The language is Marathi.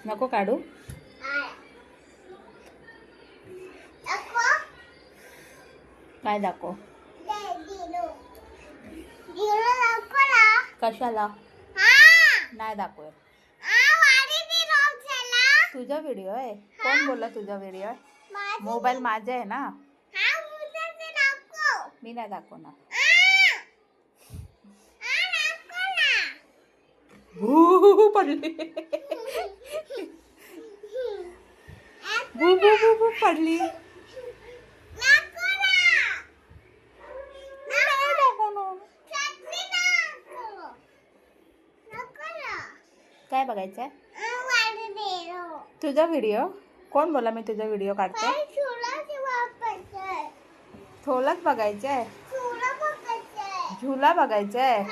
नको काढू. काय दाखव? कशाला नाही दाखव? तुझा व्हिडिओ आहे. कोण बोलला तुझा व्हिडिओ आहे? मोबाईल माझा आहे ना. मी नाही दाखवणार. भू पडली. भू भू भू भू पडली. काय बघायचंय? तुझा व्हिडिओ. कोण बोला मी तुझा व्हिडिओ काढते? थोलाच बघायचंय. झुला बघायचंय.